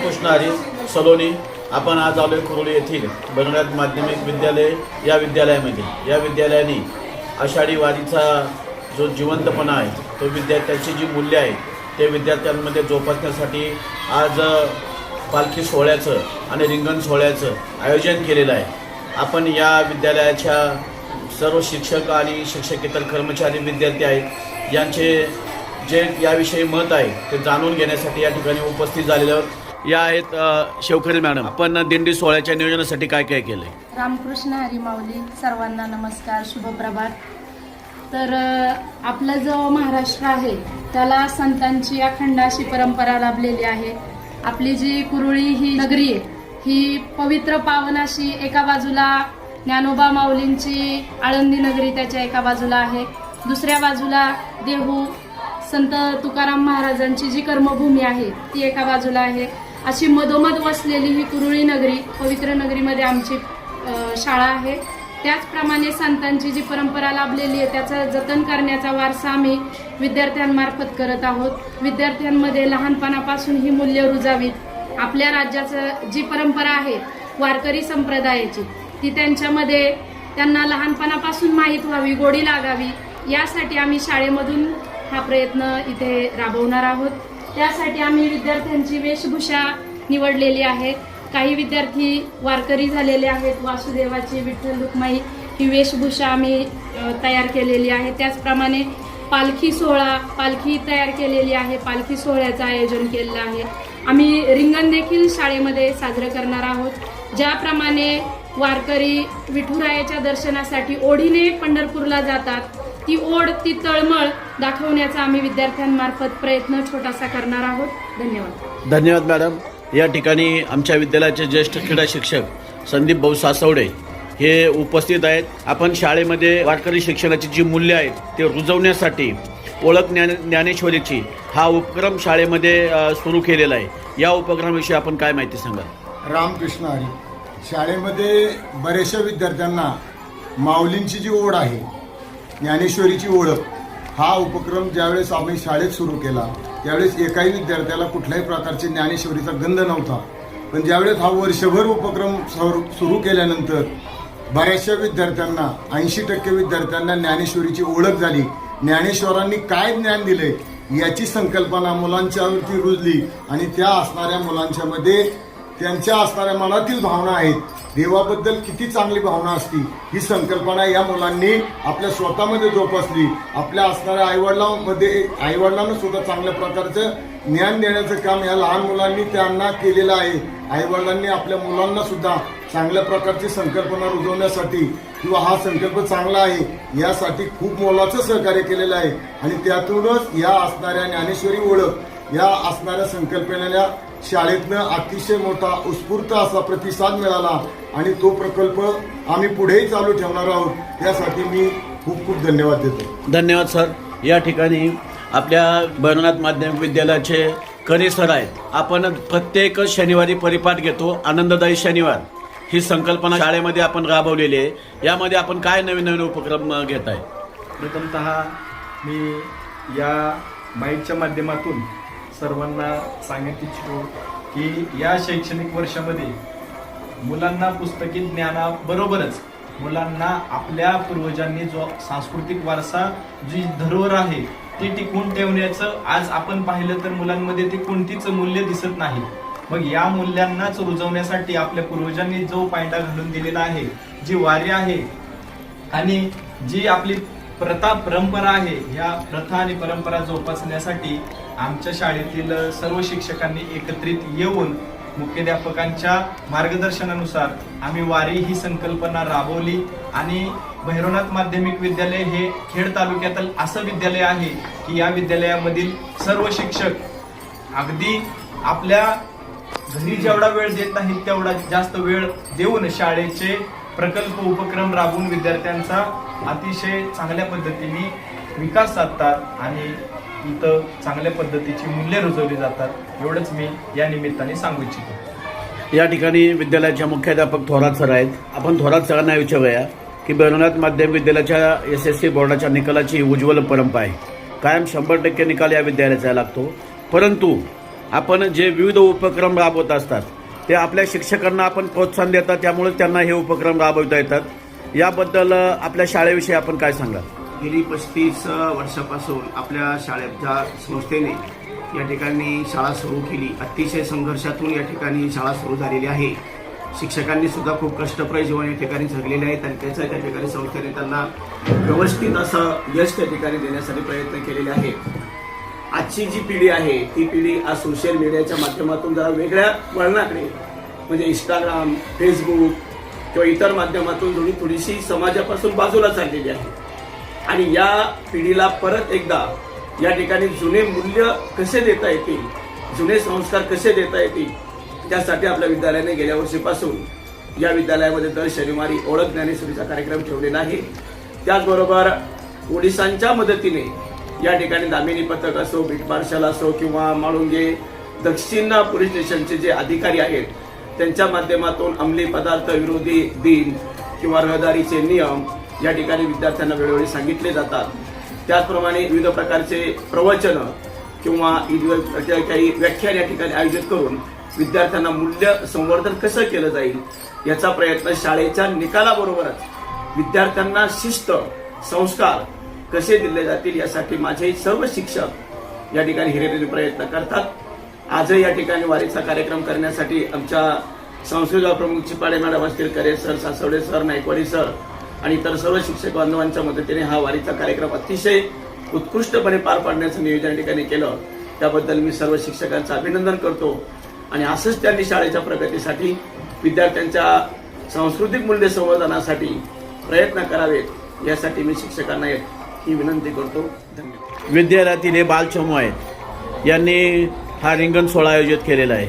रामकृष्ण हरी सलोनी. आपण आज आलोय कुरोली येथील भैरवनाथ माध्यमिक विद्यालय या विद्यालयामध्ये. या विद्यालयाने आषाढी वारीचा जो जिवंतपणा आहे तो विद्यार्थ्यांची जी मूल्य आहे ते विद्यार्थ्यांमध्ये जोपासण्यासाठी आज पालखी सोहळ्याचं आणि रिंगण सोहळ्याचं आयोजन केलेलं आहे. आपण या विद्यालयाच्या सर्व शिक्षक आणि शिक्षकेतर कर्मचारी विद्यार्थी आहेत यांचे जे याविषयी मत आहे ते जाणून घेण्यासाठी या ठिकाणी उपस्थित झालेल्यावर या आहेत शेवखरे मॅडम. आपण दिंडी सोहळ्याच्या नियोजनासाठी काय काय केलंय? रामकृष्ण हरी माऊली. सर्वांना नमस्कार, शुभप्रभात. तर आपला जो महाराष्ट्र आहे त्याला संतांची अखंड अशी परंपरा लाभलेली आहे. आपली जी कुरोळी ही नगरी आहे ही पवित्र पावन अशी एका बाजूला ज्ञानोबा माऊलींची आळंदी नगरी त्याच्या एका बाजूला आहे, दुसऱ्या बाजूला देहू संत तुकाराम महाराजांची जी कर्मभूमी आहे ती एका बाजूला आहे. अशी मधोमध वसलेली ही कुरोळी नगरी, पवित्र नगरीमध्ये आमची शाळा आहे. त्याचप्रमाणे संतांची जी परंपरा लाभलेली आहे त्याचं जतन करण्याचा वारसा आम्ही विद्यार्थ्यांमार्फत करत आहोत. विद्यार्थ्यांमध्ये लहानपणापासून ही मूल्य रुजावीत. आपल्या राज्याचं जी परंपरा आहे वारकरी संप्रदायाची ती त्यांना लहानपणापासून माहीत व्हावी, गोडी लागावी, यासाठी आम्ही शाळेमधून हा प्रयत्न इथे राबवणार आहोत. त्यासाठी आम्ही विद्यार्थ्यांची वेशभूषा निवडलेली आहे. काही विद्यार्थी वारकरी झालेले आहेत. वासुदेवाची, विठ्ठल रुक्माई ही वेशभूषा आम्ही तयार केलेली आहे. त्याचप्रमाणे पालखी तयार केलेली आहे. पालखी सोहळ्याचं आयोजन केलेलं आहे. आम्ही रिंगण देखील शाळेमध्ये साजरं करणार आहोत. ज्याप्रमाणे वारकरी विठुरायाच्या दर्शनासाठी ओढीने पंढरपूरला जातात ती ओढ, ती तळमळ दाखवण्याचा आम्ही विद्यार्थ्यांमार्फत प्रयत्न छोटासा करणार आहोत. धन्यवाद. धन्यवाद मॅडम. या ठिकाणी आमच्या विद्यालयाचे ज्येष्ठ क्रीडा शिक्षक संदीप भाऊ सासवडे हे उपस्थित आहेत. आपण शाळेमध्ये वारकरी शिक्षणाची जी मूल्य आहेत ते रुजवण्यासाठी ओळख ज्ञानेश्वरीची हा उपक्रम शाळेमध्ये सुरू केलेला आहे. या उपक्रमाविषयी आपण काय माहिती सांगा? रामकृष्ण हरी. शाळेमध्ये बऱ्याचशा विद्यार्थ्यांना माऊलींची जी ओढ आहे, ज्ञानेश्वरीची ओळख, हा उपक्रम ज्यावेळेस आम्ही शाळेत सुरू केला त्यावेळेस एकाही विद्यार्थ्याला कुठल्याही प्रकारची ज्ञानेश्वरीचा गंध नव्हता. पण ज्यावेळेस हा वर्षभर उपक्रम सुरू केल्यानंतर बऱ्याचशा विद्यार्थ्यांना 80% विद्यार्थ्यांना ज्ञानेश्वरीची ओळख झाली. ज्ञानेश्वरांनी काय ज्ञान दिले याची संकल्पना मुलांच्यावरती रुजली आणि त्या असणाऱ्या मुलांच्यामध्ये त्यांच्या असणाऱ्या मनातील भावना आहेत, देवाबद्दल किती चांगली भावना असती ही संकल्पना या मुलांनी आपल्या स्वतःमध्ये जोपासली. आपल्या असणाऱ्या आईवडिलांना सुद्धा चांगल्या प्रकारचं ज्ञान देण्याचं काम या लहान मुलांनी त्यांना केलेलं आहे. आईवडिलांनी आपल्या मुलांना सुद्धा चांगल्या प्रकारची संकल्पना रुजवण्यासाठी किंवा हा संकल्प चांगला आहे यासाठी खूप मोलाचं सहकार्य केलेलं आहे. आणि त्यातूनच या असणाऱ्या ज्ञानेश्वरी ओळख, या असणाऱ्या संकल्पनेला शाळेतनं अतिशय मोठा उत्स्फूर्त असा प्रतिसाद मिळाला आणि तो प्रकल्प आम्ही पुढेही चालू ठेवणार आहोत. त्यासाठी मी खूप खूप धन्यवाद देतो. धन्यवाद सर. या ठिकाणी आपल्या भैरवनाथ माध्यमिक विद्यालयाचे करे सर आहेत. आपण प्रत्येक शनिवारी परिपाठ घेतो, आनंददायी शनिवार ही संकल्पना शाळेमध्ये आपण राबवलेली आहे. यामध्ये आपण काय नवीन नवीन उपक्रम घेत आहे? प्रथमतः मी या माईकच्या माध्यमातून सर्वांना सांगत इच्छितो की या शैक्षणिक वर्षामध्ये मुलांना पुस्तकी ज्ञानाबरोबरच मुलांना आपल्या पूर्वजांनी जो सांस्कृतिक वारसा, जी धरोहर आहे ती टिकवून ठेवण्याचं आज आपण पाहिलं तर मुलांमध्ये ती कोणतीच मूल्य दिसत नाही. मग या मूल्यांनाच रुजवण्यासाठी आपल्या पूर्वजांनी जो पायंडा घालून दिलेला आहे, जी वारी आहे आणि जी आपली परंपरा आहे, या प्रथा आणि परंपरा जोपासण्यासाठी आमच्या शाळेतील सर्व शिक्षकांनी एकत्रित येऊन मुख्याध्यापकांच्या मार्गदर्शनानुसार आम्ही वारी ही संकल्पना राबवली. आणि भैरवनाथ माध्यमिक विद्यालय हे खेड तालुक्यातील असं विद्यालय आहे की या विद्यालयामधील सर्व शिक्षक अगदी आपल्या घरी जेवढा वेळ देत नाहीत तेवढा जास्त वेळ देऊन शाळेचे प्रकल्प, उपक्रम राबवून विद्यार्थ्यांचा अतिशय चांगल्या पद्धतीने विकास साधतात आणि इथं चांगल्या पद्धतीची मूल्य रुजवली जातात. एवढंच मी या निमित्ताने सांगू इच्छितो. या ठिकाणी विद्यालयाच्या मुख्याध्यापक थोरात सर आहेत. आपण थोरात सरांना विचारूया की भैरवनाथ माध्यमिक विद्यालयाच्या SSC बोर्डाच्या निकालाची उज्ज्वल परंपरा आहे. कायम 100% निकाल या विद्यालयाचा लागतो, परंतु आपण जे विविध उपक्रम राबवत असतात ते आपल्या शिक्षकांना आपण प्रोत्साहन देतात, त्यामुळे त्यांना हे उपक्रम राबवता येतात. याबद्दल आपल्या शाळेविषयी आपण काय सांगा? गेली 35 वर्षापासून आपल्या शाळेच्या संस्थेने या ठिकाणी शाळा सुरू केली. अतिशय संघर्षातून या ठिकाणी शाळा सुरू झालेली आहे. शिक्षकांनी सुद्धा खूप कष्टप्रय जीवन या ठिकाणी जगलेले आहेत आणि त्याच्या त्या ठिकाणी संस्थेने त्यांना व्यवस्थित असं यश त्या ठिकाणी देण्यासाठी प्रयत्न केलेले आहेत. आजची जी पिढी आहे ती पिढी आज सोशल मीडियाच्या माध्यमातून जरा वेगळ्या वळणाकडे म्हणजे इंस्टाग्राम, फेसबुक किंवा इतर माध्यमातून थोडीशी समाजापासून बाजूला चाललेली आहे. आणि या पिढीला परत एकदा या ठिकाणी जुने मूल्य कसे देता येतील, जुने संस्कार कसे देता येतील, त्यासाठी आपल्या विद्यालयाने गेल्या वर्षीपासून या विद्यालयामध्ये दर शनिवारी ओळख ज्ञानेश्वरीचा कार्यक्रम ठेवलेला आहे. त्याचबरोबर पोलिसांच्या मदतीने या ठिकाणी दामिनी पथक असो, बीट मार्शल असो किंवा माळुंगे दक्षिण पोलीस स्टेशनचे जे अधिकारी आहेत त्यांच्या माध्यमातून अंमली पदार्थ विरोधी दिन किंवा रहदारीचे नियम या ठिकाणी विद्यार्थ्यांना वेळोवेळी सांगितले जातात. त्याचप्रमाणे विविध प्रकारचे प्रवचन किंवा काही व्याख्यान या ठिकाणी आयोजित करून विद्यार्थ्यांना मूल्य संवर्धन कसं केलं जाईल याचा प्रयत्न शाळेच्या निकालाबरोबरच विद्यार्थ्यांना शिस्त, संस्कार कसे दिले जातील यासाठी माझे सर्व शिक्षक या ठिकाणी हिरिरीने प्रयत्न करतात. आजही या ठिकाणी वारीचा कार्यक्रम करण्यासाठी आमच्या संस्कृत प्रमुख चिपाडे मॅडम असतील, करे sir, Saswade sir, Naikwadi sir आणि इतर सर्व शिक्षक बांधवांच्या मदतीने हा वारीचा कार्यक्रम अतिशय उत्कृष्टपणे पार पाडण्याचं नियोजन या ठिकाणी केलं. त्याबद्दल मी सर्व शिक्षकांचं अभिनंदन करतो आणि असंच त्यांनी शाळेच्या प्रगतीसाठी, विद्यार्थ्यांच्या सांस्कृतिक मूल्य संवर्धनासाठी प्रयत्न करावेत यासाठी मी शिक्षकांना ही विनंती करतो. धन्यवाद. विद्यालयातील हे बालचमू आहेत, यांनी हा रिंगण सोहळा आयोजित केलेला आहे.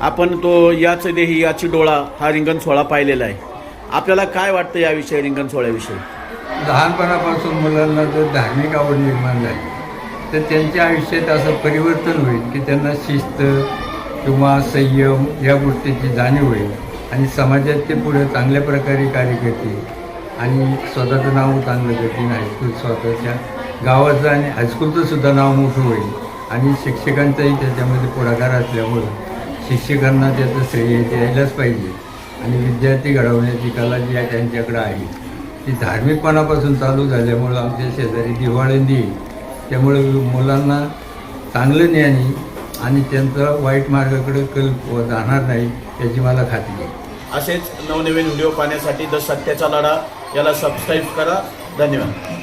आपण तो याच देही याची डोळा हा रिंगण सोहळा पाहिलेला आहे. आपल्याला काय वाटतं याविषयी, रिंगण सोहळ्याविषयी? लहानपणापासून मुलांना जर धार्मिक आवड निर्माण झाली तर त्यांच्या आयुष्यात असं परिवर्तन होईल की त्यांना शिस्त किंवा संयम या गोष्टीची जाणीव होईल आणि समाजात ते पुढे चांगल्या प्रकारे कार्य करतील आणि स्वतःचं नाव चांगलं करतील. हायस्कूल स्वतःच्या गावाचं आणि हायस्कूलचं सुद्धा नाव मोठं होईल आणि शिक्षकांचाही त्याच्यामध्ये पुढाकार असल्यामुळं शिक्षकांना त्याचं श्रेय द्यायलाच पाहिजे. आणि विद्यार्थी घडवण्याची कला जी आहे त्यांच्याकडं आहे ती धार्मिकपणापासून चालू झाल्यामुळं आमच्या शेजारी दिवाळंदी आहे. त्यामुळे मुलांना चांगलं ज्ञान आहे आणि त्यांचा वाईट मार्गाकडे कल जाणार नाही याची मला खात्री आहे. असेच नवनवीन व्हिडिओ पाहण्यासाठी द सत्याचा लढा याला सबस्क्राईब करा. धन्यवाद.